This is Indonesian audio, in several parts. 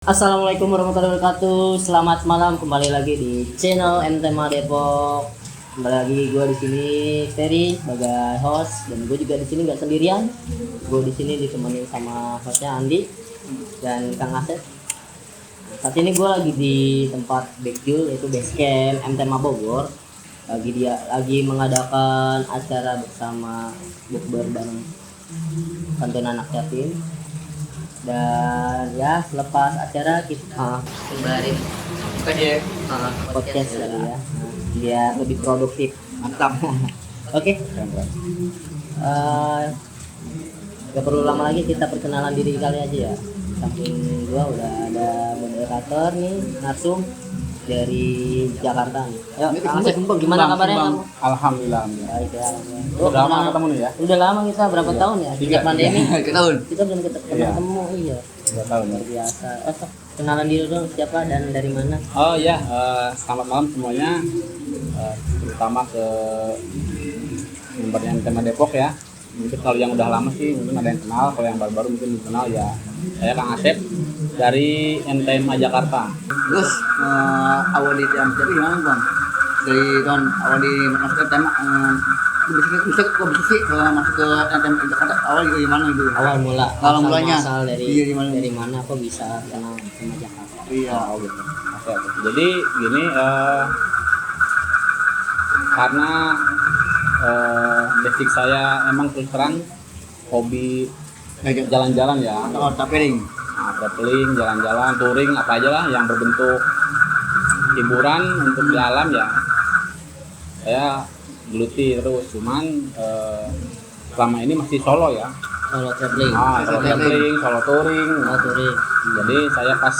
Assalamualaikum warahmatullahi wabarakatuh. Selamat malam, kembali lagi di channel MTMA Depok. Kembali lagi gue di sini Ferry sebagai host, dan gue juga di sini nggak sendirian. Gue di sini ditemani sama hostnya Andi dan Kang Asep. Saat ini gue lagi di tempat Backjul, yaitu Basecamp MTMA Bogor. Lagi mengadakan acara bersama bukber bareng santunan anak yatim. Dan ya selepas acara kita kembali podcast lagi ya, biar lebih produktif. Mantap. Oke. Gak perlu lama lagi, kita perkenalan diri kali aja ya. Samping gua udah ada moderator nih, Narsum dari Jakarta nih. Ayo, Kang Asep, gimana kabarnya kamu? Alhamdulillah. Baik ya. Udah lama ketemu nih ya? Udah lama kita, berapa tahun ya? Sejak pandemi. 3 tahun. Kita belum ketemu, iya. 2 tahun. Luar biasa. Kenalan diri dong, siapa dan dari mana? Oh iya, selamat malam semuanya. Terutama ke membernya MTMA Depok ya. Mungkin kalau yang udah lama sih mungkin ada yang kenal, kalau yang baru-baru mungkin belum kenal ya. Saya Kang Asep dari MTMA Jakarta. Terus awal di MTMA gimana bang? Dari tahun awal di masuk ke MTMA, bisa kok bisa sih masuk ke MTMA Jakarta awal gimana itu? Awal mula. Awal mulanya. Asal dari Iya, dari mana kok bisa kenal sama Jakarta? Iya. Oh gitu. Oke. Jadi gini, karena basic saya emang terus terang hobi jalan-jalan ya. Oh, traveling. Nah, traveling, jalan-jalan, touring, apa aja lah yang berbentuk hiburan untuk di alam ya. Saya geluti terus, cuman selama ini masih solo ya. Solo traveling. Solo traveling, solo touring. Oh, touring. Jadi saya pas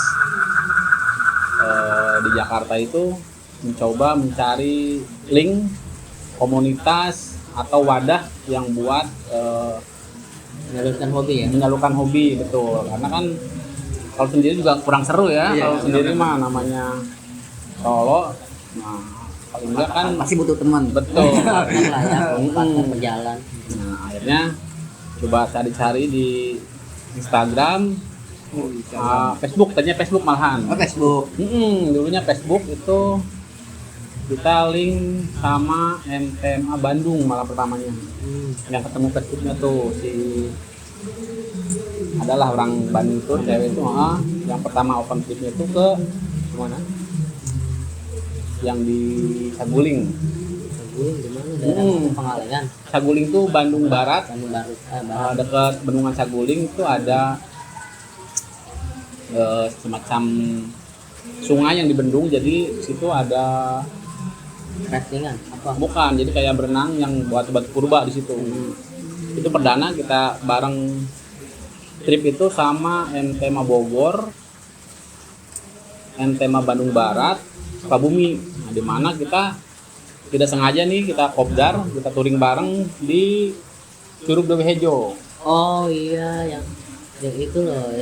di Jakarta itu mencoba mencari link komunitas atau wadah yang buat Menyalurkan hobi ya. menyalurkan hobi, betul. Karena kan kalau sendiri juga kurang seru ya. Iya, Kalau sendiri mah namanya solo, nah paling enggak kan Pasti butuh teman. betul. Lah ya, partner berjalan. Nah akhirnya coba cari-cari di Instagram, Facebook, tadinya Facebook malahan. Oh, Facebook. Dulunya Facebook itu kita link sama MTMA Bandung malah pertamanya. Yang ketemu Facebooknya tuh adalah orang Bandung tuh, cewek itu yang pertama open tripnya itu ke mana? Yang di Saguling. Saguling di mana? Daerah Pangalengan. Saguling tuh Bandung Barat. Bandung Baru. Dekat Bendungan Saguling itu ada semacam sungai yang dibendung, jadi situ ada Raftingan apa? bukan, jadi kayak berenang yang buat batu purba di situ. Itu perdana kita bareng trip itu sama MTMA Bogor, MTMA Bandung Barat, Sukabumi. Nah, di mana kita tidak sengaja nih kita kopdar, kita touring bareng di Curug Dewi Hejo. Oh iya, yang itu loh,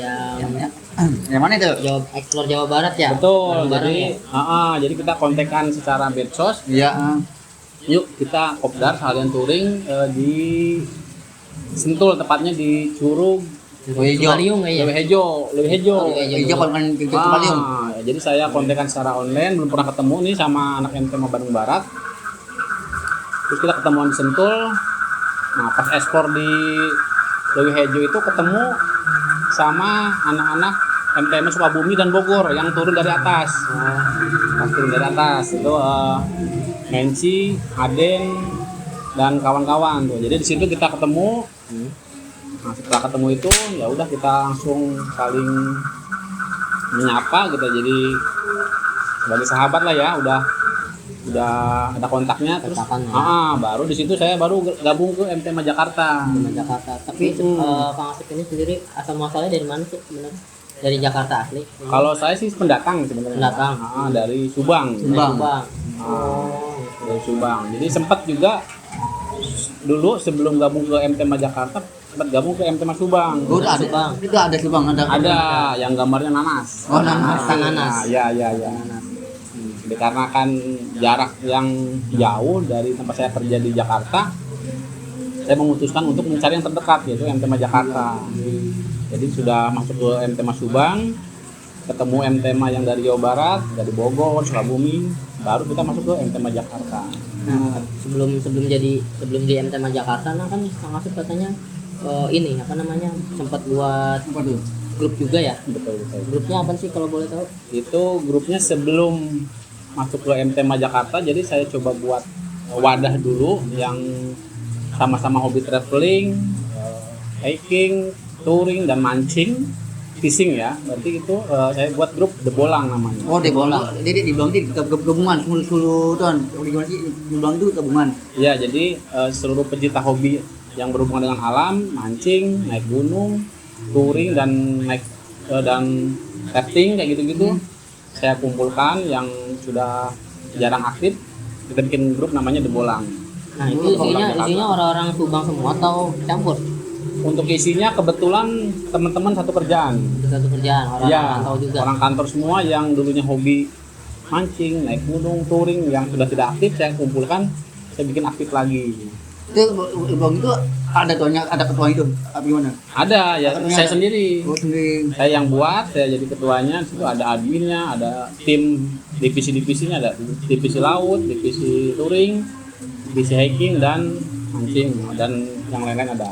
Yang mana itu? Explore Jawa Barat ya. Betul. Bareng Jadi ya? jadi kita kontekan secara medsos. Iya. Yuk kita kopdar sekalian touring di Sentul, tepatnya di Curug Cipaliung ya. Dewi Hejo. Iya kan pintu Cipaliung. Ya, jadi saya kontekan secara online, belum pernah ketemu nih sama anak MTMA Bandung Barat. Terus kita ketemuan di Sentul. Nah, pas ekspor di Dewi Hejo itu ketemu sama anak-anak MTMA Sukabumi dan Bogor yang turun dari atas. Pas turun dari atas itu Menci, Aden, dan kawan-kawan tuh. Jadi di situ kita ketemu. Nah, setelah ketemu itu ya udah kita langsung saling menyapa gitu, jadi sebagai sahabat lah ya, udah ada kontaknya. Terus baru di situ saya baru gabung ke MTMA Jakarta. Tapi Kang Asep ini sendiri asal muasalnya dari mana sih sebenarnya? Dari Jakarta asli? Kalau saya sih pendatang sebenarnya. Pendatang. Dari Subang. Dari Subang. Jadi sempat juga dulu sebelum gabung ke MTMA Jakarta sempat gabung ke MTMA Subang. Udah ada Subang. Itu ada Subang, Ada yang gambarnya nanas. Oh, nanas. Nanas. Iya. Dikarenakan jarak yang jauh dari tempat saya kerja di Jakarta, saya memutuskan untuk mencari yang terdekat, yaitu MTMA Jakarta. Jadi sudah masuk ke MTMA Subang, ketemu MTMA yang dari Jawa Barat, dari Bogor, Sukabumi, baru kita masuk ke MTMA Jakarta. Nah, sebelum di MTMA Jakarta, nah kan Kang Asep katanya ini apa namanya sempat buat Apa tuh? grup juga ya. Betul. Grupnya apa sih kalau boleh tahu? Itu grupnya sebelum masuk ke MTMA Jakarta, jadi saya coba buat wadah dulu yang sama-sama hobi traveling, hiking, touring dan mancing, fishing ya. Berarti itu saya buat grup The Bolang namanya. Oh, di bola. Jadi dibilang di gabungan seluruh tuan. Gimana sih? Dibilang itu gabungan. Ya, jadi seluruh pecinta hobi yang berhubungan dengan alam, mancing, naik gunung, touring dan naik dan rafting kayak gitu-gitu. Saya kumpulkan yang sudah jarang aktif, kita bikin grup namanya The Bolang. Nah, itu isinya orang-orang Subang semua atau campur? Untuk isinya kebetulan teman-teman satu kerjaan. Satu kerjaan orang Ya, rantau juga. orang kantor semua yang dulunya hobi mancing, naik gunung, touring yang sudah tidak aktif saya kumpulkan, saya bikin aktif lagi. Itu dibilang itu ada tuannya, ada ketua itu. Apa gimana? Ada ya, Ketuanya saya ada. sendiri. Oh, sendiri. Saya yang buat, saya jadi ketuanya. Di situ ada adminnya, ada tim divisi-divisinya, ada divisi laut, divisi touring, divisi hiking dan mancing dan yang lain-lain ada.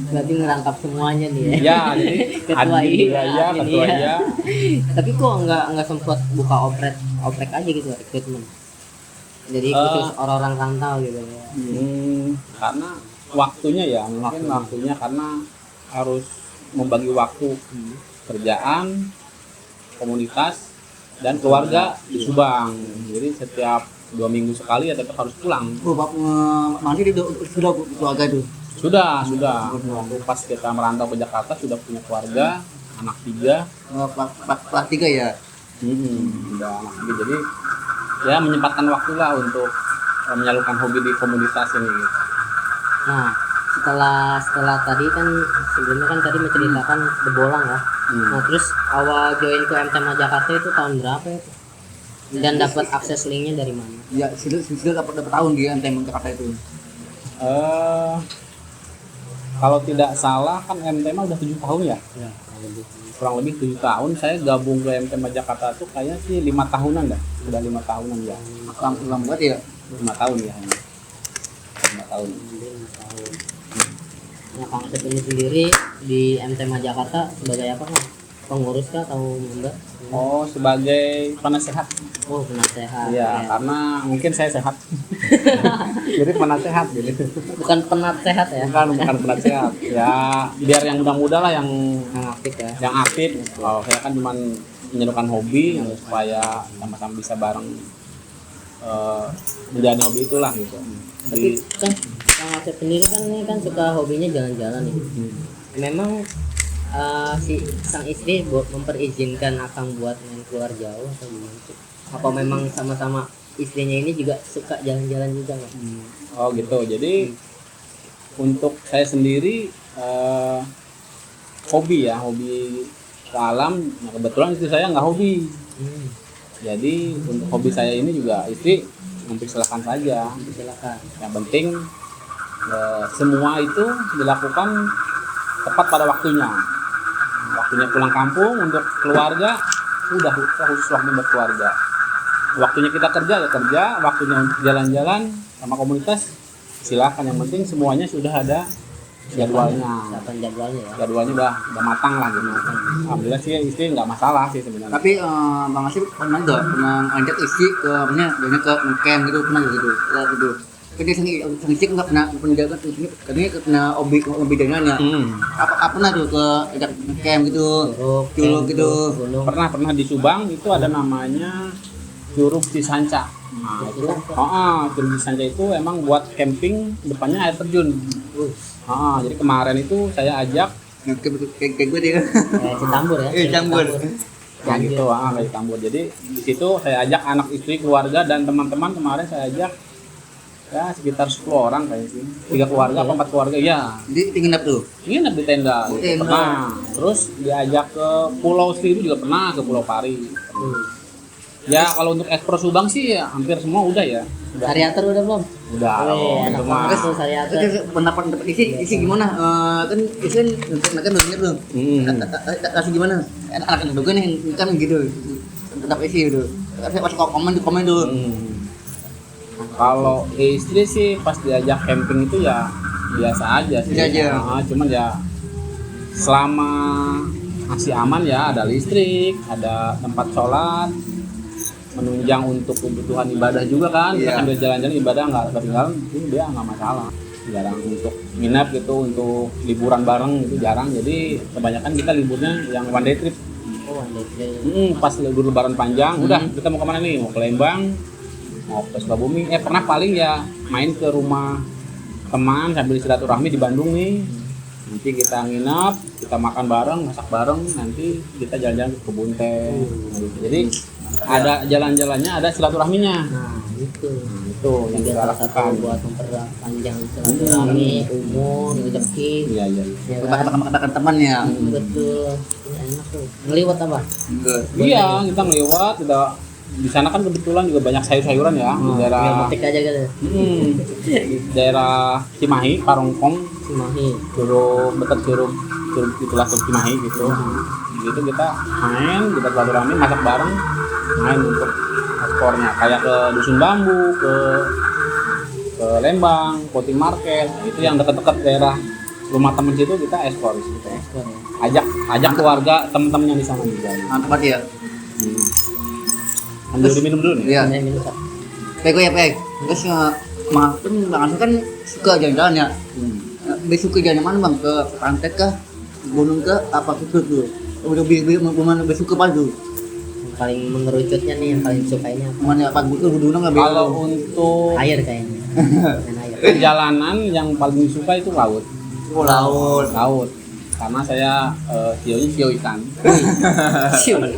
Berarti ngerangkap semuanya nih ya. Ya, jadi Ketua admin juga ya, admin ketua iya. ya. Tapi kok nggak sempat buka oprek aja gitu rekrutmen. Jadi khusus orang-orang rantau gitu ya. Karena waktunya ya, mungkin waktunya karena harus membagi waktu kerjaan, komunitas dan keluarga di Subang. Jadi setiap 2 minggu sekali ya tetap harus pulang. Oh, Pak masih sudah keluarga itu. Sudah. Waktu pas kita merantau ke Jakarta sudah punya keluarga, anak 3. Kelas 3 ya. Udah anak 3. Jadi ya menyempatkan waktu lah untuk menyalurkan hobi di komunitas ini. Nah, setelah tadi kan sebelumnya kan tadi menceritakan The Bolang ya. Nah, terus awal join ke MTMA Jakarta itu tahun berapa itu? Dan dapat akses linknya dari mana? Ya, sudah dapat tahun dia MTM Jakarta itu. Kalau tidak salah kan MTMA udah 7 tahun ya? Ya, Kurang lebih 7 tahun. Saya gabung ke MTMA Jakarta tuh kayaknya sih 5 tahunan dah. Udah 5 tahunan ya. Lama banget ya. 5 tahun ya. 5 tahun. Nah, Kang Asep ini sendiri di MTMA Jakarta sebagai apa kan? Pengurus kah atau member? Oh, sebagai penasehat. Oh, penasehat. Iya, karena mungkin saya sehat. Jadi penasehat gitu. Bukan penasehat ya? Bukan penasehat. Ya, biar yang muda-muda lah yang Yang aktif ya. aktif. Kalau saya kan cuma menyalurkan hobi supaya sama-sama bisa bareng menjalani hobi itulah gitu. Tapi Jadi kan Kang Asep sendiri kan ini kan suka hobinya jalan-jalan nih. Memang si sang istri memperizinkan Akang buat main keluar jauh atau gimana sih? Apa memang sama-sama istrinya ini juga suka jalan-jalan juga nggak? oh gitu. Jadi untuk saya sendiri hobi ke alam. Nah, kebetulan istri saya nggak hobi. Jadi untuk hobi saya ini juga istri mempersilahkan saja. Silakan. Yang penting semua itu dilakukan tepat pada waktunya. Waktunya pulang kampung untuk keluarga udah khusus waktu buat keluarga. Waktunya kita kerja ya kerja, waktunya untuk jalan-jalan sama komunitas silakan. Yang penting semuanya sudah ada jadwalnya. Siapkan jadwalnya ya. Jadwalnya udah matang lah gitu. Alhamdulillah sih istri nggak masalah sih sebenarnya. Tapi Bang Asif pernah nggak ngajak istri ke camp gitu, pernah nggak gitu? Gitu. Kan dia sengit nggak pernah penjaga tuh sini, katanya kena obi dananya. Apa pernah tuh ke ajak camp gitu, curug gitu. Gunung. Pernah di Subang itu ada namanya Curug Cisanca. Nah, itu Curug Cisanca itu emang buat camping, depannya air terjun. Jadi kemarin itu saya ajak Kayak gue dia. Citambur ya. Citambur. ya gitu, kayak Tambur. Jadi di situ saya ajak anak istri, keluarga dan teman-teman. Kemarin saya ajak ya sekitar 10 orang kayak sih. 3 keluarga apa 4 keluarga ya. Jadi tinggal nap tuh. Nginep di tenda. Tenda. Pernah. Terus diajak ke Pulau Seribu juga pernah, ke Pulau Pari. Ya kalau untuk ekspor Subang sih ya hampir semua udah ya. Variator udah belum? Udah. Wih, Itu enak mah. banget tuh variator. Terus pendapat isi gimana? Kan isi kan mereka nontonnya tuh. Kasih gimana? Anak juga nih kan gitu. Pendapat isi gitu. Saya pas komen dulu. Kalau istri sih pas diajak camping itu ya biasa aja sih. Biasa aja. Cuman ya selama masih aman ya, ada listrik, ada tempat sholat, menunjang untuk kebutuhan ibadah juga kan. Kita Iya. sambil jalan-jalan ibadah nggak ketinggalan, itu dia nggak masalah. Jarang untuk nginep gitu, untuk liburan bareng itu jarang. Jadi kebanyakan kita liburnya yang one day trip. Oh, one day trip. Pas libur lebaran panjang, udah kita mau kemana nih? Mau ke Lembang, mau ke Sukabumi. Pernah paling ya main ke rumah teman sambil silaturahmi di Bandung nih. Nanti kita nginap, kita makan bareng, masak bareng, nanti kita jalan-jalan ke kebun teh. Jadi ada jalan-jalannya, ada silaturahminya. Nah, itu. Itu yang Juga kita salah satu lakukan. buat memperpanjang silaturahmi, umur, rezeki. Iya, iya. Ya kan? Katakan temannya. Betul. Ya, enak tuh. Ngeliwat apa? Enggak. Iya, kita melewat, kita di sana kan kebetulan juga banyak sayur-sayuran ya di Tinggal daerah metik aja gitu. di daerah Cimahi, Parongpong, Cimahi. Curug dekat Curug itulah Curug Cimahi gitu. Gitu kita main, kita silaturahmi, masak bareng, main untuk ekspornya kayak ke Dusun Bambu, ke Lembang, Poti Market, itu yang dekat-dekat daerah rumah temen situ kita ekspor di situ. Ekspor ya. Ajak keluarga temen-temennya di sana juga. Mantap ya. Ambil diminum dulu nih. Iya. Ini minum, Kak. Pego ya, Peg. Terus Bang Hasan kan suka jalan-jalan ya. Lebih suka jalan mana Bang? Ke pantai kah? Gunung kah? Apa suka tuh? Lebih suka apa tuh? Yang paling mengerucutnya nih, yang paling sukainya apa? Mana apa gunung nggak beda? Kalau untuk Air kayaknya. Main air. perjalanan yang paling suka itu laut. Oh, laut. Laut. Karena saya sionya sio ikan. Siuman.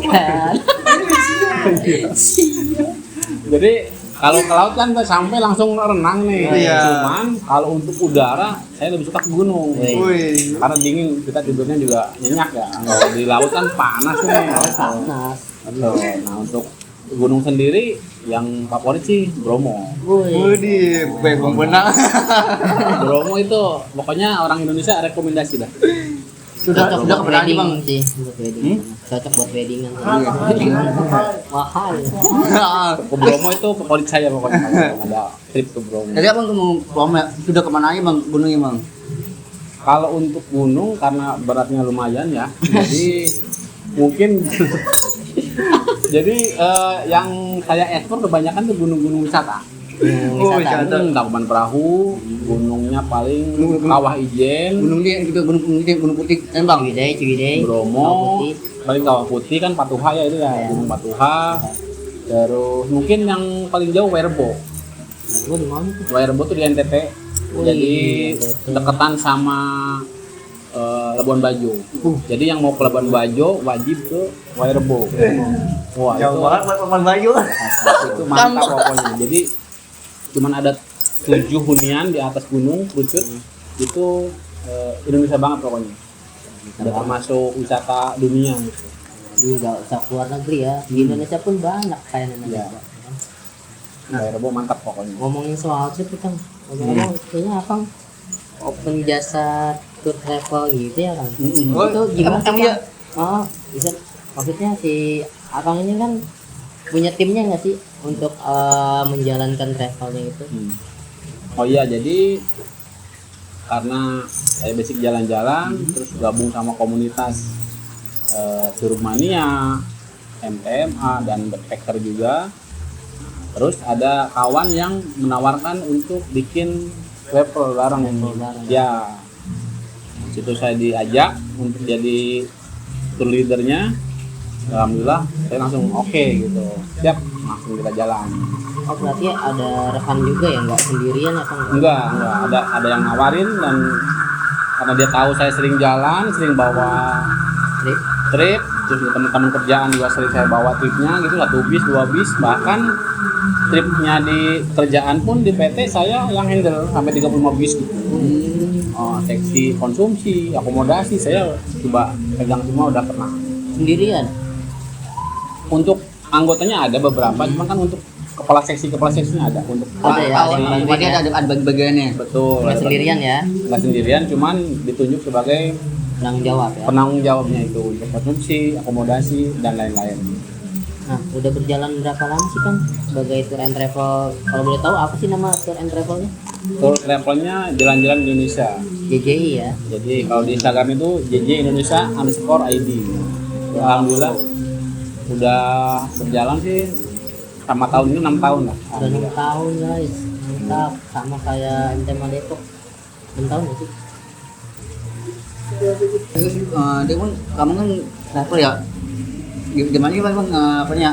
Jadi kalau ke laut kan sampai langsung renang nih. Iya. Cuman kalau untuk udara saya lebih suka ke gunung. Wih. Karena dingin, kita tidurnya juga nyenyak ya. Kalau di laut kan panas nih. Panas. Betul. Nah untuk gunung sendiri yang favorit sih Bromo. Wih. Wih, Bang benar. Bromo itu pokoknya orang Indonesia rekomendasi dah. Sudah Cocok sudah buat pernah wedding Bang. sih, buat wedding. Cocok buat weddingan. Mahal. Ke Bromo itu favorit saya pokoknya kalau ada trip ke Bromo. Jadi Abang mau Bromo sudah kemana aja Bang gunungnya Bang? Kalau untuk gunung karena beratnya lumayan ya, jadi mungkin jadi yang saya ekspor kebanyakan ke gunung-gunung wisata. Wisata. Tangkuban Perahu, gunungnya paling Gunung- Kawah Ijen, Gunung dia juga gunung putih Bang. Ciwidey. Bromo, Putih. paling Kawah Putih kan Patuha ya itu ya, Gunung Patuha. Terus mungkin yang paling jauh Werbo. Gua di mana tuh? Werbo tuh di NTT. Wih, Jadi NTT. deketan sama Labuan Bajo. Jadi yang mau ke Labuan Bajo wajib ke Werbo. Wah, itu Paman Bayu. itu mantap pokoknya. Jadi cuman ada 7 hunian di atas gunung kerucut. Itu Indonesia banget pokoknya. Udah termasuk wisata dunia gitu. Jadi nggak usah keluar negeri ya. Di Indonesia pun banyak kayak Indonesia. Nah, Werbo mantap pokoknya. Ngomongin soal trip Kang. Ngomong kayaknya Abang open jasa tour travel gitu ya Kang. Oh, Itu gimana sih Abang Kang? iya. Oh, bisa maksudnya si Abang ini kan punya timnya nggak sih untuk menjalankan travelnya itu? Oh iya, jadi karena saya basic jalan-jalan, terus gabung sama komunitas Curug Mania, MTMA dan backpacker juga. Terus ada kawan yang menawarkan untuk bikin travel bareng. Ya, situ saya diajak untuk jadi tour leadernya. Alhamdulillah saya langsung oke gitu, siap, langsung kita jalan. Oh berarti ada rekan juga ya, nggak sendirian ya Kang? Enggak, ada yang nawarin, dan karena dia tahu saya sering jalan, sering bawa trip, terus teman-teman kerjaan juga sering saya bawa tripnya gitu, 1 bis, 2 bis, bahkan tripnya di kerjaan pun di PT saya yang handle sampai 35 bis gitu. Seksi konsumsi, akomodasi saya coba pegang semua, udah pernah. Sendirian? Untuk anggotanya ada beberapa, cuman kan untuk kepala seksinya ada untuk Ada ya, ada yang Berarti bantuin ya. ada bagi-bagiannya. betul. Nggak sendirian ya, Nggak sendirian, cuman ditunjuk sebagai penanggung jawab ya. penanggung jawabnya itu untuk konsumsi, akomodasi dan lain-lain. Nah, udah berjalan berapa lama sih Kang sebagai tour and travel? Kalau boleh tahu apa sih nama tour and travelnya? Tour travelnya jalan-jalan Indonesia. JJI ya. Jadi kalau di Instagram itu JJ Indonesia _ID. Alhamdulillah udah berjalan sih sama tahun ini 6 tahun lah. Udah 6 tahun guys, mantap. Sama kayak MTMA Depok. 6 tahun nggak sih? Terus dia pun kamu kan travel ya. Gimana sih bang apanya?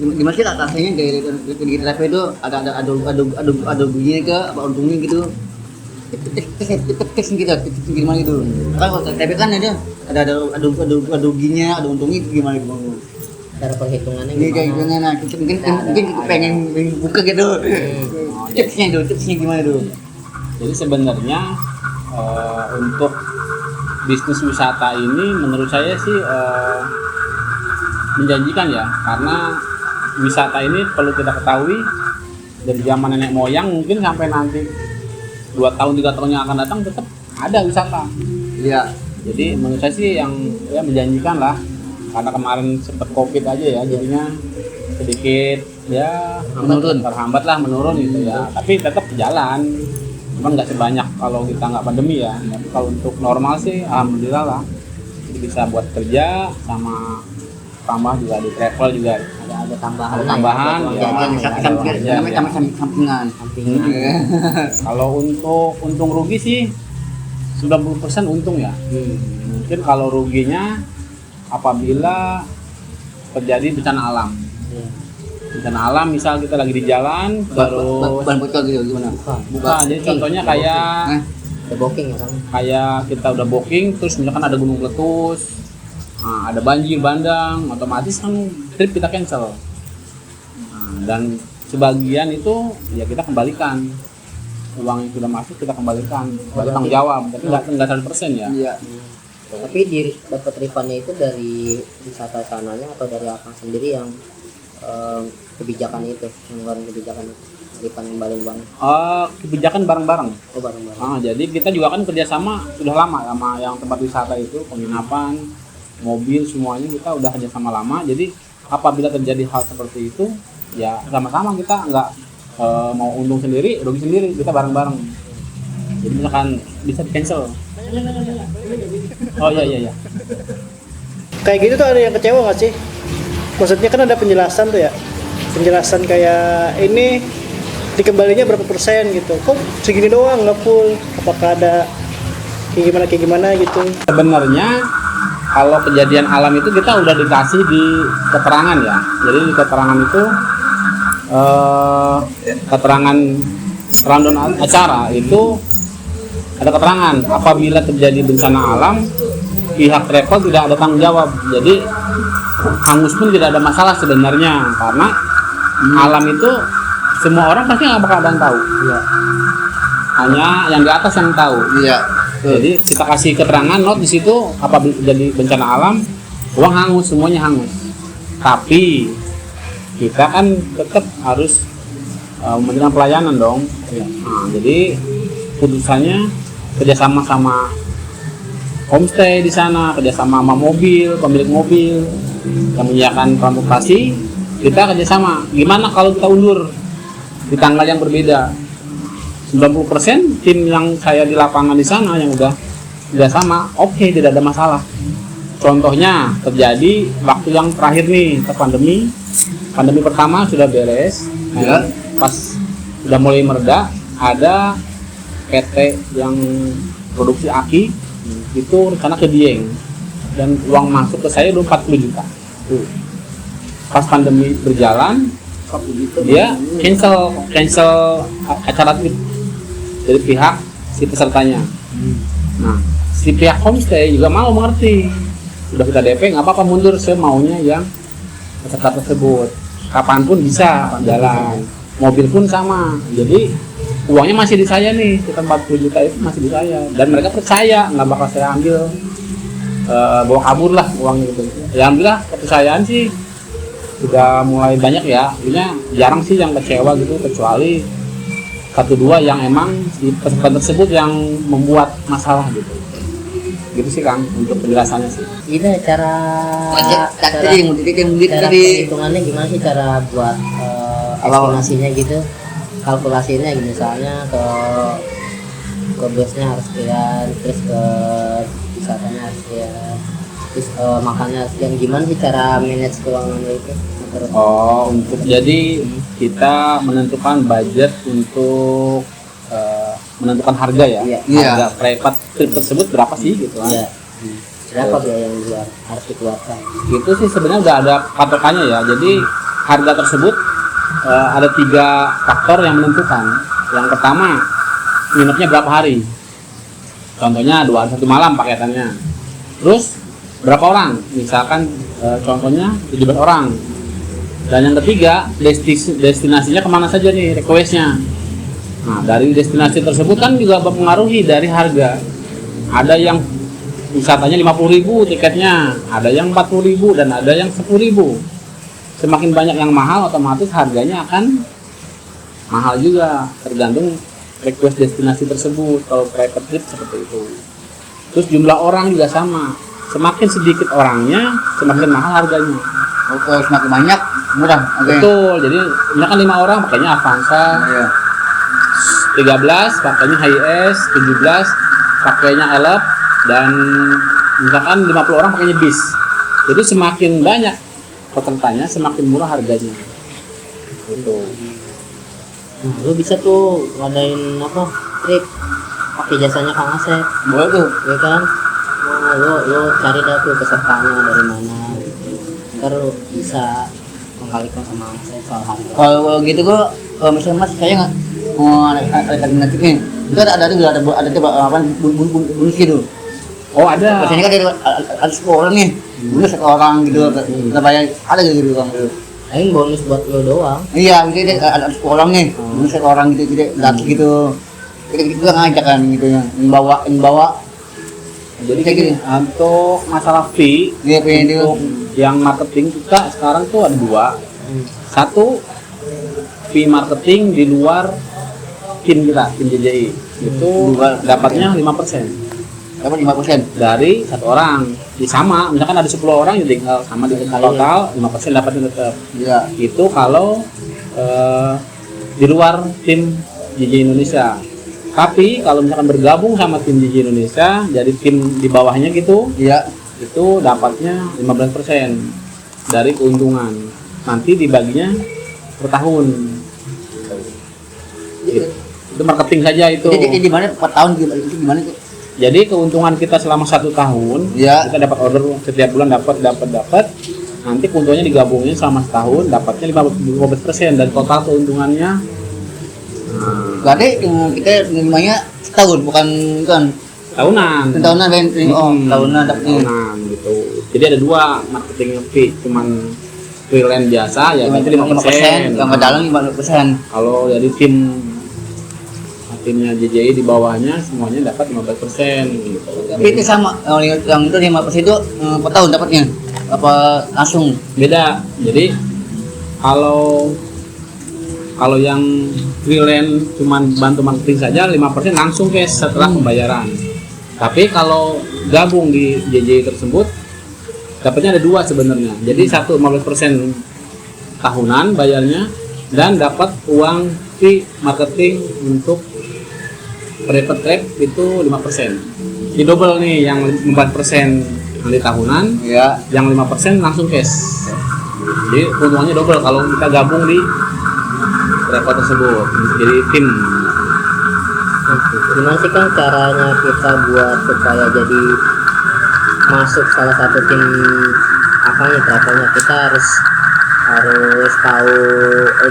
Gimana sih rasanya dari travel itu ada bunyinya ke apa untungnya gitu? Tes gitu, gimana gitu? Kan kalau travel kan ada ruginya, ada untungnya gimana gitu? Cara perhitungannya Ini kayak gimana? gimana? Mungkin pengen buka gitu. Tipsnya gimana tuh? Jadi sebenarnya untuk bisnis wisata ini menurut saya sih menjanjikan ya, karena wisata ini perlu kita ketahui dari zaman nenek moyang mungkin sampai nanti 2 tahun 3 tahun yang akan datang tetap ada wisata. Iya. Jadi menurut saya sih yang ya menjanjikan lah, karena kemarin sempat covid aja ya, jadinya sedikit ya terhambat lah, menurun gitu ya, tapi tetap jalan, cuman nggak sebanyak kalau kita nggak pandemi ya. Tapi kalau untuk normal sih alhamdulillah lah, jadi bisa buat kerja sama tambah juga di travel juga Ada tambahan. ada tambahan lah ya, Namanya sampingan. sampingan. Kalau untuk untung rugi sih 90% untung ya. Mungkin kalau ruginya apabila terjadi bencana alam. Iya. Bencana alam misal kita lagi di jalan terus Ban bocor gitu gimana? buka, jadi contohnya kayak Ada booking ya Kang. kayak kita udah booking terus misalkan ada gunung meletus, nah, ada banjir bandang, otomatis kan trip kita cancel. Nah, dan sebagian itu ya kita kembalikan, uang yang sudah masuk kita kembalikan, sebagai tanggung jawab, tapi nggak 100% ya. Iya. Tapi dapat refundnya itu dari wisata sananya atau dari Akang sendiri yang kebijakan itu, yang ngeluarin kebijakan itu, refund kembaliin uang? Kebijakan bareng-bareng. Oh bareng-bareng. Jadi kita juga kan kerjasama sudah lama sama yang tempat wisata itu, penginapan, mobil, semuanya kita udah kerjasama lama. Jadi apabila terjadi hal seperti itu, ya sama-sama kita nggak mau untung sendiri, rugi sendiri, kita bareng-bareng. Jadi misalkan bisa di cancel. Oh iya. Kayak gitu tuh ada yang kecewa nggak sih? Maksudnya kan ada penjelasan tuh ya, penjelasan kayak ini dikembalinya berapa persen gitu, kok segini doang nggak full, apakah ada kayak gimana gitu? Sebenarnya kalau kejadian alam itu kita udah dikasih di keterangan ya. Jadi di keterangan itu keterangan rundown acara itu ada keterangan apabila terjadi bencana alam pihak travel tidak ada tanggung jawab. Jadi hangus pun tidak ada masalah sebenarnya, karena alam itu semua orang pasti nggak bakal ada yang tahu. Iya. Hanya yang di atas yang tahu. Iya. Jadi kita kasih keterangan note di situ apabila terjadi bencana alam uang hangus, semuanya hangus. Tapi kita kan tetap harus memberikan pelayanan dong. Nah, jadi putusannya kerjasama sama homestay di sana, kerjasama sama mobil, pemilik mobil yang menyediakan transportasi, kita kerjasama. Gimana kalau kita undur di tanggal yang berbeda? 90% tim yang saya di lapangan di sana yang udah sama, oke, tidak ada masalah. Contohnya terjadi waktu yang terakhir nih, pandemi pertama sudah beres, Ya. pas sudah mulai mereda, ada PT yang produksi aki itu rencana ke Dieng dan uang masuk ke saya udah 40 juta. Pas pandemi berjalan, dia cancel acara itu dari pihak si pesertanya. Nah, si pihak homestay juga mau mengerti, udah kita DP nggak apa-apa, mundur semaunya yang peserta tersebut, kapanpun bisa jalan, mobil pun sama. Jadi uangnya masih di saya nih, sekitar 40 juta itu masih di saya, dan mereka percaya nggak bakal saya ambil bawa kabur lah uangnya gitu. Ya alhamdulillah kepercayaan sih udah mulai banyak ya. Artinya jarang sih yang kecewa gitu, kecuali satu dua yang emang si peserta tersebut yang membuat masalah gitu. Gitu sih Kang untuk penjelasannya sih. Ini cara Tadi yang cara tadi perhitungannya gimana sih, cara buat estimasinya gitu, kalkulasinya gitu, misalnya ke busnya harus sekian, terus ke wisatanya harus sekian, terus makannya harus sekian, gimana sih cara manage keuangannya itu? Oh, untuk jadi kita menentukan budget untuk menentukan harga ya. Iya. Harga private trip tersebut berapa sih gitu kan. Iya. Berapa biaya yang harus dikeluarkan? Itu sih sebenarnya udah ada patokannya ya. Jadi harga tersebut ada 3 faktor yang menentukan. Yang pertama, nginepnya berapa hari. Contohnya 2 hari 1 malam paketannya. Terus berapa orang? Misalkan contohnya 17 orang. Dan yang ketiga, destinasinya kemana saja nih, requestnya. Nah, dari destinasi tersebut kan juga mempengaruhi dari harga. Ada yang wisatanya 50.000 tiketnya, ada yang 40.000 dan ada yang 10.000. Semakin banyak yang mahal, otomatis harganya akan mahal juga, tergantung request destinasi tersebut. Kalau private trip seperti itu. Terus jumlah orang juga sama. Semakin sedikit orangnya, semakin mahal harganya. kalau semakin banyak murah. Betul. Jadi ini kan 5 orang pakainya Avanza. Iya. 13 pakainya HS, 17 pakainya Elop, dan misalkan 50 orang pakainya bis. Jadi semakin banyak pesertanya semakin murah harganya. Gitu. Nah, lu bisa tuh ngadain apa trip pakai jasanya Kang Asep, Boleh tuh. ya kan? Nah, lu cari dah tuh pesertanya dari mana, ntar lu bisa mengkalikan sama Asep soal harga. Kalau gitu gua misalnya Mas saya nggak mau ada nanti nih. Itu ada coba apa bonus gitu. Oh ada. Biasanya kan ada 10 orang nih. Bonus 1 orang gitu. Kita bayar ada gitu Bang. Aing bonus buat lu doang. Iya, gitu ada 10 orang nih. Bonus 1 orang gitu gratis gitu. Kita ngajak kan gitu yang bawa. Jadi gini, untuk masalah fee, Iya, fee itu. untuk yang marketing kita sekarang tuh ada 2. Satu, fee marketing di luar tim kita, tim JJI. Itu dapatnya 5%. Dapat 5%. Dari 1 orang. Sama, misalkan ada 10 orang jadi sama di total 5% dapatnya tetap. Iya. Itu kalau di luar tim JJI Indonesia. Tapi kalau misalkan bergabung sama tim JJI Indonesia, jadi tim di bawahnya gitu, Iya. itu dapatnya 15% dari keuntungan. Nanti dibaginya per tahun. Itu marketing saja itu. Jadi di mana 4 tahun itu gimana tuh? Jadi keuntungan kita selama 1 tahun, Iya. kita dapat order setiap bulan dapat. Nanti keuntungannya digabungin selama setahun, dapatnya 15% dari total keuntungannya. Berarti kita nerimanya setahun bukan kan? Tahunan. Tahunan kan? Oh, tahunan dapatnya. Tahunan gitu. Jadi ada 2 marketing fee, cuman freelance biasa ya nanti 5%. Yang ke dalam 5%. Kalau dari timnya JJI di bawahnya semuanya dapat 15% gitu. Tapi itu sama, yang itu 5% itu per tahun dapatnya? Apa langsung? Beda. Jadi kalau yang freelance cuman bantu marketing saja 5% langsung cash setelah pembayaran. Tapi kalau gabung di JJI tersebut dapatnya ada 2 sebenarnya. Jadi 15% tahunan bayarnya dan dapat uang fee marketing untuk private trip itu 5%. Di double nih, yang 4% yang di tahunan, Iya. yang 5% langsung cash. Jadi keuntungannya double kalau kita gabung di travel tersebut, jadi tim. Gimana sih Kang caranya kita buat supaya jadi masuk salah satu tim apa nih travelnya? Kita harus tahu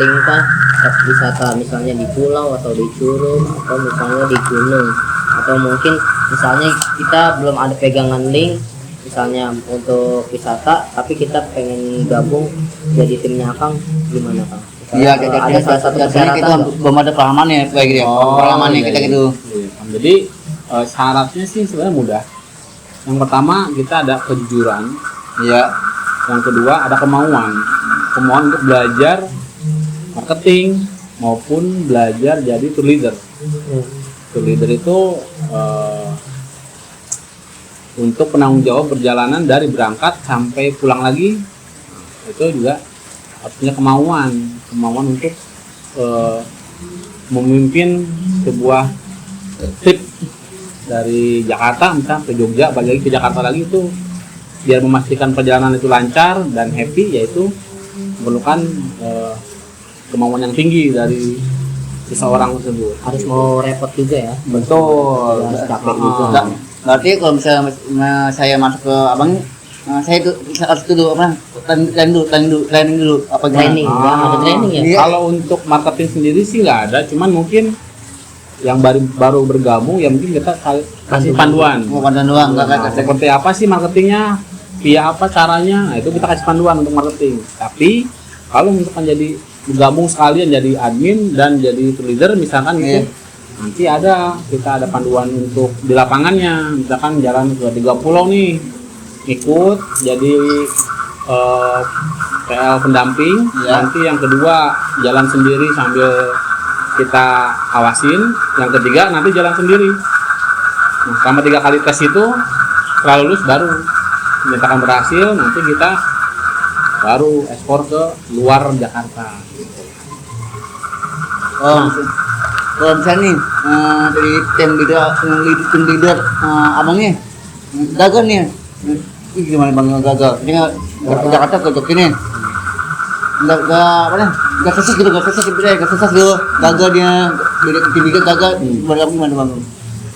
link kah wisata misalnya di pulau atau di curug atau misalnya di gunung, atau mungkin misalnya kita belum ada pegangan link misalnya untuk wisata tapi kita pengen gabung jadi timnya Kang, gimana Kang? Iya, Ada salah satu biasanya kita persyaratan belum ada pengalamannya kayak gitu ya. Pengalamannya kita gitu. Jadi syaratnya sih sebenarnya mudah. Yang pertama kita ada kejujuran, Iya. yang kedua ada kemauan. kemauan untuk belajar marketing maupun belajar jadi tour leader. Tour leader itu untuk penanggung jawab perjalanan dari berangkat sampai pulang lagi, itu juga harus punya kemauan untuk memimpin sebuah trip dari Jakarta misalnya ke Jogja, balik lagi ke Jakarta lagi, itu biar memastikan perjalanan itu lancar dan happy, yaitu memerlukan kemauan yang tinggi dari seseorang tersebut. Harus mau repot juga ya. Betul. Harus capek juga. Berarti kalau misalnya saya masuk ke abang, saya itu harus itu dulu apa? Training dulu. Apa gimana? Training, ya, ada training ya. Iya. Kalau untuk marketing sendiri sih nggak ada, cuman mungkin yang baru bergabung ya mungkin kita kasih panduan. Mau panduan doang, nggak Seperti apa sih marketingnya, via apa caranya, nah, itu kita kasih panduan untuk marketing. Tapi kalau misalkan jadi bergabung sekalian jadi admin dan jadi tour leader misalkan gitu, nanti kita ada panduan untuk di lapangannya, misalkan jalan ke 3 pulau nih, ikut jadi PL pendamping. Nanti yang kedua jalan sendiri sambil kita awasin, yang ketiga nanti jalan sendiri. Nah, selama 3 kali tes itu setelah lulus baru dinyatakan berhasil, nanti kita baru ekspor ke luar Jakarta. Kalau misalnya nih dari tim leader abangnya gagal nih, ini gimana bang gagal? Ini Jakarta ke Jogja nih, nggak sukses gitu, gagal dia, tim bikin gagal, gimana bang?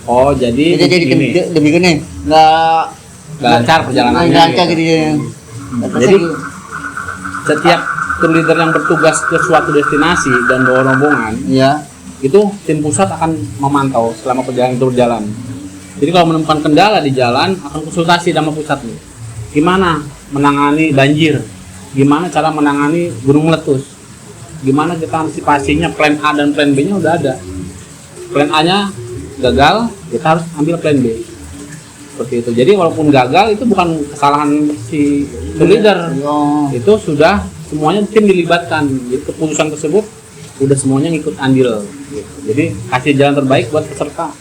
Oh jadi Jadi demikian nih, nggak lancar perjalanannya. lancar gitu ya. Jadi setiap tour leader yang bertugas ke suatu destinasi dan bawa rombongan, Iya. itu tim pusat akan memantau selama perjalanan itu berjalan. Jadi kalau menemukan kendala di jalan, akan konsultasi sama pusat nih. Gimana menangani banjir? Gimana cara menangani gunung meletus? Gimana kita antisipasinya, plan A dan plan B-nya udah ada. Plan A-nya gagal, kita harus ambil plan B. Seperti itu. Jadi walaupun gagal itu bukan kesalahan si tour leader. Itu sudah semuanya tim dilibatkan. Jadi keputusan tersebut udah semuanya ngikut andil gitu. Jadi kasih jalan terbaik buat peserta,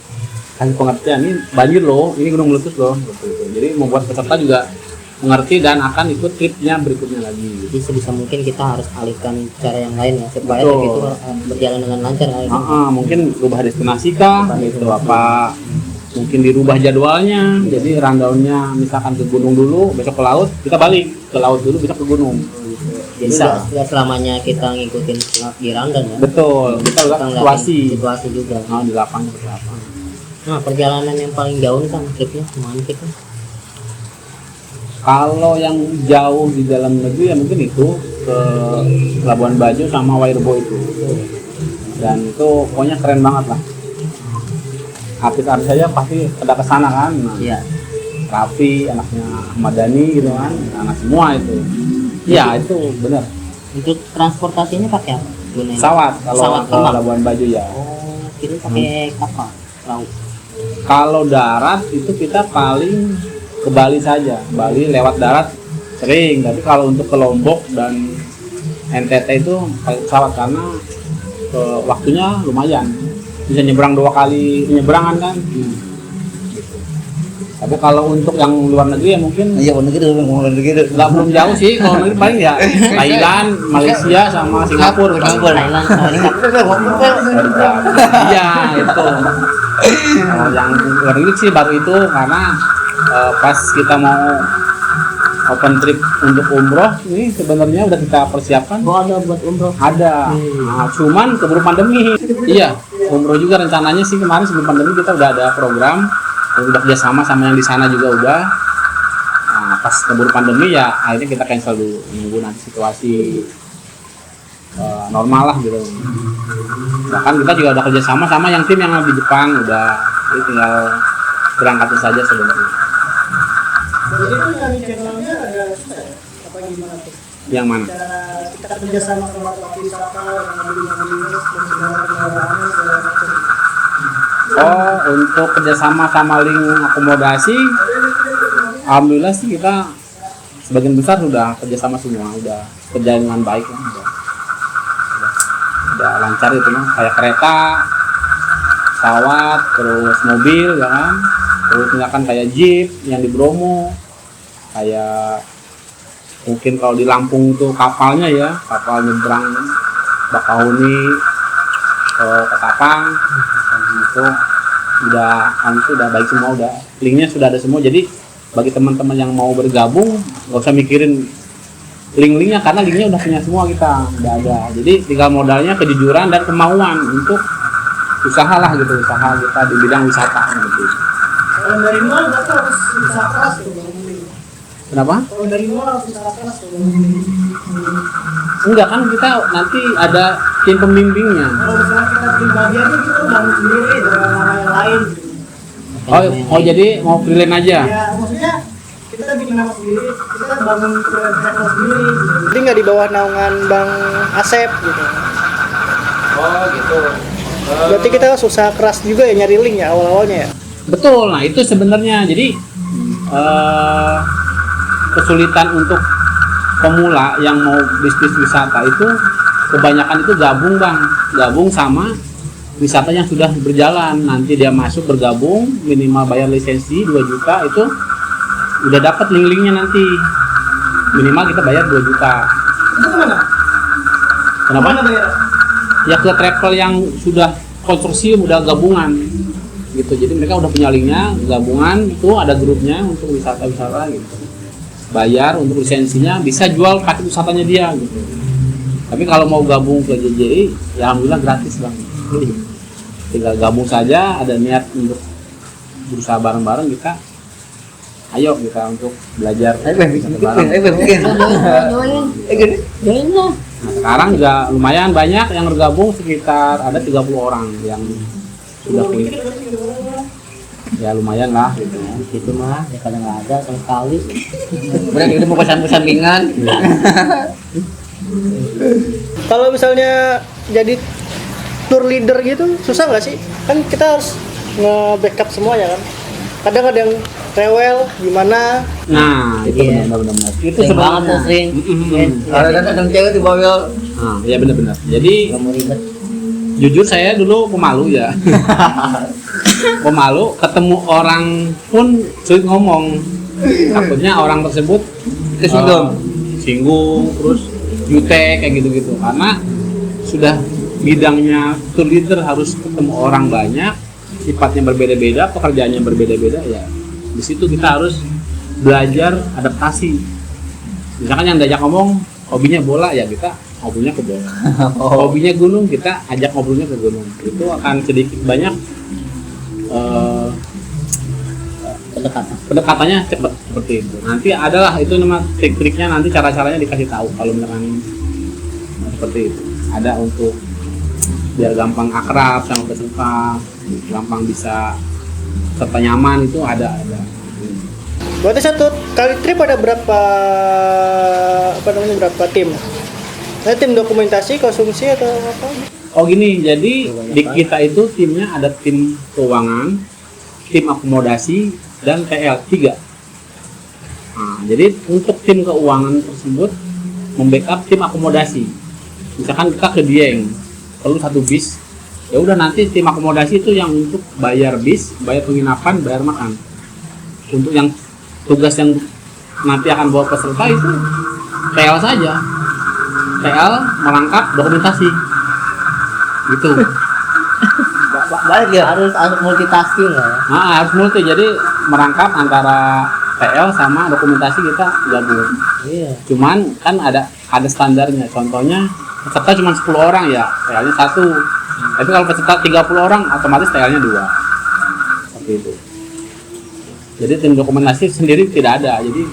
kasih pengertian, ini banjir loh, ini gunung meletus loh gitu. Jadi membuat peserta juga mengerti dan akan ikut tripnya berikutnya lagi gitu. Jadi sebisa mungkin kita harus alihkan cara yang lain ya supaya Betul. trip itu berjalan dengan lancar. Mungkin rubah destinasi kah gitu, apa mungkin dirubah jadwalnya, jadi rundownnya misalkan ke gunung dulu, besok ke laut, kita balik ke laut dulu, besok ke gunung. Jadi nggak selamanya kita ngikutin di rundown ya. Betul, kita udah ngeliatin situasi situasi juga. di lapangan seperti apa. Nah, perjalanan yang paling jauh nih kan tripnya kemana tripnya? Kalau yang jauh di dalam negeri ya mungkin itu ke Labuan Bajo sama Wairebo itu, dan itu pokoknya keren banget lah. Artis-artis saja pasti ada kesana kan. Iya. Raffi, anaknya Ahmad Dhani gitu kan, anak semua itu. Iya itu benar. Untuk transportasinya pakai apa? Gunain Pesawat kalau pesawat ke terbang. Labuan Bajo ya. Oh, kita pakai kapal perahu. Kalau darat itu kita paling ke Bali saja. Bali lewat darat sering, tapi kalau untuk ke Lombok dan NTT itu pakai pesawat karena waktunya lumayan. Bisa nyebrang 2 kali penyeberangan kan. Tapi kalau untuk yang luar negeri ya mungkin Iya, benar gitu, nggak belum jauh sih. Kalau negeri paling ya Thailand, Malaysia sama Singapura. Thailand sama Singapura. Iya itu. Kalau yang luar negeri sih baru itu karena pas kita mau open trip untuk umroh ini sebenarnya udah kita persiapkan. Oh, ada buat umroh. Ada. Nah, cuman keburu pandemi. Iya, umroh juga rencananya sih kemarin sebelum pandemi kita udah ada program, udah kerjasama sama yang di sana juga udah. Nah, pas keburu pandemi ya akhirnya kita cancel dulu, nunggu nanti situasi normal lah gitu. Bahkan kita juga udah kerjasama sama yang tim yang di Jepang udah, jadi tinggal berangkatnya saja sebenarnya. Jadi itu yang channelnya ada apa gimana tuh? Yang mana? Cara kita kerjasama sama tempat wisata, mobil-mobil, dan segala kendaraannya segala macam. Oh, untuk kerjasama sama link akomodasi, alhamdulillah sih kita sebagian besar sudah kerjasama semua, udah kerja dengan baik lah, udah lancar itu mah, kayak kereta, pesawat, terus mobil ya kan, terus misalkan kayak jeep yang di Bromo, kayak mungkin kalau di Lampung tuh kapalnya ya, kapal nyebrang Bakahuni ke Ketapang itu udah baik semua, udah linknya sudah ada semua. Jadi bagi teman-teman yang mau bergabung nggak usah mikirin link-linknya, karena linknya udah punya semua, kita udah ada. Jadi tinggal modalnya kejujuran dan kemauan untuk usaha lah gitu, usaha kita di bidang wisata gitu. Kalau dari nol berarti harus usaha keras tuh. Kenapa? Kalau dari nol harus usaha keras tuh. Enggak kan, kita nanti ada tim pembimbingnya. Kalau misalnya kita bikin bagiannya gitu bangun sendiri dengan nama yang lain. Oh jadi mau freelance aja? Ya maksudnya kita kan bikin nama sendiri, kita kan bangun travel sendiri. Jadi nggak di bawah naungan Bang Asep gitu. Oh gitu. Berarti kita harus usaha keras juga ya nyari link ya awal-awalnya ya. Betul, nah itu sebenarnya. Jadi kesulitan untuk pemula yang mau bisnis wisata itu kebanyakan itu gabung sama wisata yang sudah berjalan. Nanti dia masuk bergabung, minimal bayar lisensi 2 juta, itu udah dapat link-linknya nanti. Minimal kita bayar 2 juta. Itu kemana? Kenapa? Kemana bayar? Ya ke travel yang sudah konsorsium, udah gabungan gitu. Jadi mereka udah punya linknya, gabungan itu ada grupnya untuk wisata-wisata gitu. Bayar untuk lisensinya, bisa jual paket wisatanya dia gitu. Tapi kalau mau gabung ke JJI, ya alhamdulillah gratis Bang. Jadi tinggal gabung saja, ada niat untuk berusaha bareng-bareng, kita ayo kita untuk belajar bareng. Join lah. Nah, sekarang juga lumayan banyak yang bergabung, sekitar ada 30 orang yang sudah punya. Ya lumayan lah gitu. Gitu mah ya kadang nggak ada sama sekali. Kemudian itu mau pesan-pesan ringan. Kalau misalnya jadi tour leader gitu susah nggak sih? Kan kita harus nge-backup semua ya kan. Kadang ada yang rewel gimana. Nah itu Iya. benar-benar itu Sering banget tuh sebenarnya. sering. Ada cewek di bawah. Nah, ya benar-benar. Jadi Gak mau ribet. jujur saya dulu pemalu ya. Pemalu, ketemu orang pun sulit ngomong. Takutnya orang tersebut Kesinggung. singgung, terus jutek kayak gitu-gitu. Karena sudah bidangnya tour leader, harus ketemu orang banyak, sifatnya berbeda-beda, pekerjaannya berbeda-beda ya. Di situ kita harus belajar adaptasi. Misalkan yang diajak ngomong hobinya bola, ya kita ngobrolnya ke bola. Hobinya gunung, kita ajak ngobrolnya ke gunung. Itu akan sedikit banyak pendekatannya cepat seperti itu. Nanti adalah itu nama trik-triknya, nanti cara-caranya dikasih tahu kalau misalkan seperti itu. Ada untuk biar gampang akrab sama peserta, gampang bisa serta nyaman, itu ada. Berarti satu kali trip ada berapa berapa tim? Ada tim dokumentasi, konsumsi atau apa? Oh gini, jadi di kita itu timnya ada tim keuangan, tim akomodasi, dan TL 3. Nah, jadi untuk tim keuangan tersebut membackup tim akomodasi. Misalkan kita ke Dieng, perlu 1 bis, ya udah nanti tim akomodasi itu yang untuk bayar bis, bayar penginapan, bayar makan. Untuk yang tugas yang nanti akan bawa peserta itu TL saja. TL melengkap dokumentasi. Gitu. Balik ya harus multitasking lah ya. Nah, harus multi, jadi merangkap antara TL sama dokumentasi kita gabung. Iya. Cuman kan ada standarnya. Contohnya peserta cuma 10 orang ya, TL-nya 1. Tapi kalau peserta 30 orang otomatis TL-nya 2. Seperti itu. Jadi tim dokumentasi sendiri tidak ada. Jadi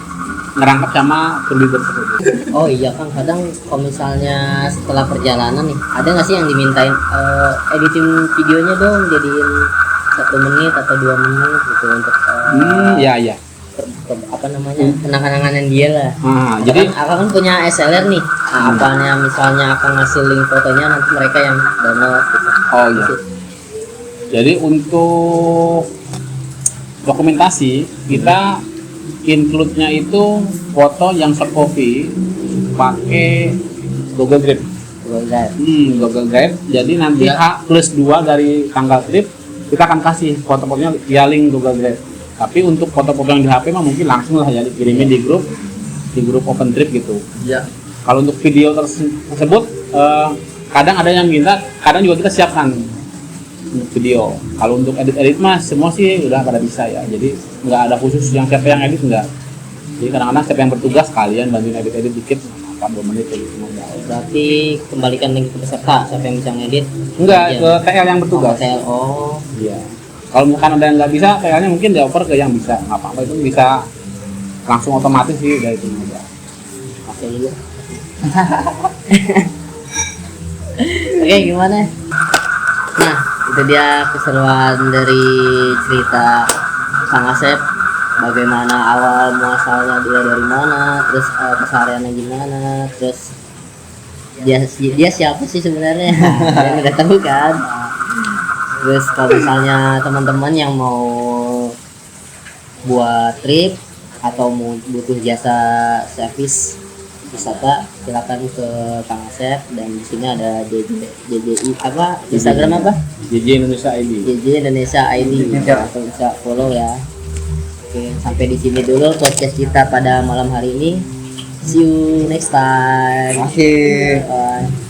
ngerangkap sama tour leader seperti itu. Oh iya kan kadang kalau misalnya setelah perjalanan nih ada nggak sih yang dimintain editing videonya dong jadiin 1 menit atau 2 menit gitu untuk Iya. apa namanya kenang-kenangan dia lah. Jadi Akang kan punya SLR nih. Nah, apanya misalnya akan ngasih link fotonya nanti mereka yang download gitu. oh iya. Jadi untuk dokumentasi kita include-nya itu foto yang soft copy pakai Google Drive. Google Drive. Jadi nanti H+2 dari tanggal trip kita akan kasih foto-fotonya via link Google Drive. Tapi untuk foto-foto yang di HP mah mungkin langsung lah ya dikirimin di grup Open Trip gitu. Iya. Kalau untuk video tersebut kadang ada yang minta, kadang juga kita siapkan untuk video. Kalau untuk edit mah semua sih udah pada bisa ya. Jadi nggak ada khusus yang siapa yang edit enggak. Jadi kadang-kadang siapa yang bertugas kalian bantuin edit dikit 2 menit gitu. Berarti kembalikan link ke peserta siapa yang bisa ngedit? Enggak, Iya. ke TL yang bertugas. TL. Oh. Iya. Kalau misalkan ada yang nggak bisa, TL-nya mungkin dioper ke yang bisa. Nggak apa-apa, itu bisa langsung otomatis sih udah itu aja. Oke juga. Oke, gimana? Nah, itu dia keseruan dari cerita Kang Asep. Bagaimana awal muasalnya dia dari mana, terus kesehariannya gimana, terus dia siapa sih sebenarnya? Yang udah tahu kan. Terus kalau misalnya teman-teman yang mau buat trip atau mau butuh jasa servis wisata, silakan ke Kang Asep. Dan di sini ada JJI apa? Instagram apa? JJ Indonesia ID. JJ Indonesia ID. Langsung bisa follow ya. Oke, sampai di sini dulu podcast kita pada malam hari ini. See you next time. Masih. Bye.